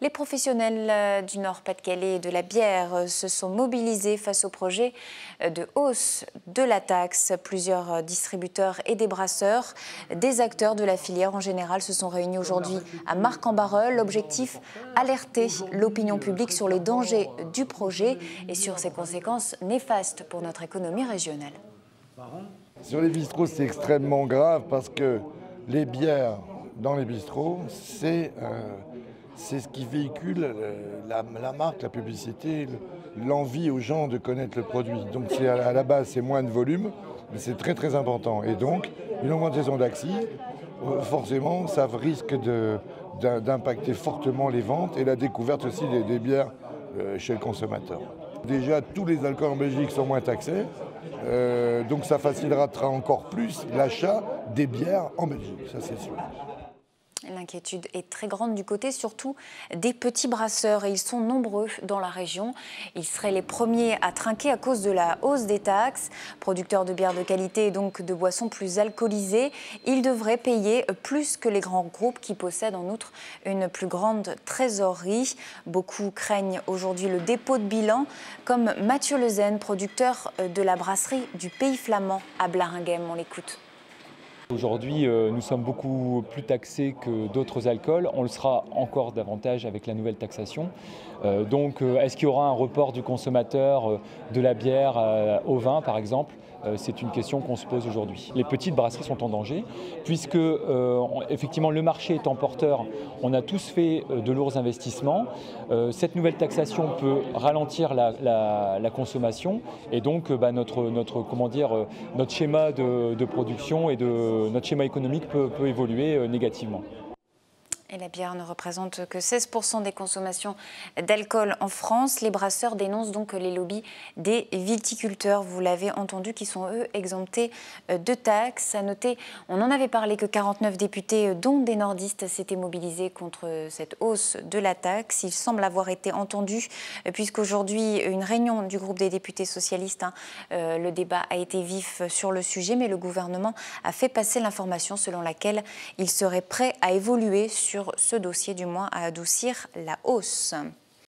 Les professionnels du Nord-Pas-de-Calais et de la bière se sont mobilisés face au projet de hausse de la taxe. Plusieurs distributeurs et des brasseurs, des acteurs de la filière en général se sont réunis aujourd'hui à Marcq-en-Barœul. L'objectif, alerter l'opinion publique sur les dangers du projet et sur ses conséquences néfastes pour notre économie régionale. Sur les bistrots, c'est extrêmement grave parce que les bières dans les bistrots, c'est ce qui véhicule la marque, la publicité, l'envie aux gens de connaître le produit. Donc à la base, c'est moins de volume, mais c'est très très important. Et donc, une augmentation d'accise, forcément, ça risque d'impacter fortement les ventes et la découverte aussi des bières chez le consommateur. Déjà, tous les alcools en Belgique sont moins taxés, donc ça facilitera encore plus l'achat des bières en Belgique, ça c'est sûr. L'inquiétude est très grande du côté surtout des petits brasseurs et ils sont nombreux dans la région. Ils seraient les premiers à trinquer à cause de la hausse des taxes. Producteurs de bières de qualité et donc de boissons plus alcoolisées, ils devraient payer plus que les grands groupes qui possèdent en outre une plus grande trésorerie. Beaucoup craignent aujourd'hui le dépôt de bilan, comme Mathieu Lezen, producteur de la brasserie du Pays Flamand à Blaringhem. On l'écoute. Aujourd'hui, nous sommes beaucoup plus taxés que d'autres alcools. On le sera encore davantage avec la nouvelle taxation. Donc, est-ce qu'il y aura un report du consommateur de la bière au vin, par exemple ? C'est une question qu'on se pose aujourd'hui. Les petites brasseries sont en danger puisque, effectivement, le marché étant porteur, on a tous fait de lourds investissements. Cette nouvelle taxation peut ralentir la consommation et donc notre schéma de production et notre schéma économique peut évoluer négativement. Et la bière ne représente que 16% des consommations d'alcool en France. Les brasseurs dénoncent donc les lobbies des viticulteurs, vous l'avez entendu, qui sont eux exemptés de taxes. À noter, on en avait parlé, que 49 députés, dont des nordistes, s'étaient mobilisés contre cette hausse de la taxe. Il semble avoir été entendu, puisqu'aujourd'hui, une réunion du groupe des députés socialistes, le débat a été vif sur le sujet, mais le gouvernement a fait passer l'information selon laquelle il serait prêt à évoluer sur ce dossier, du moins à adoucir la hausse.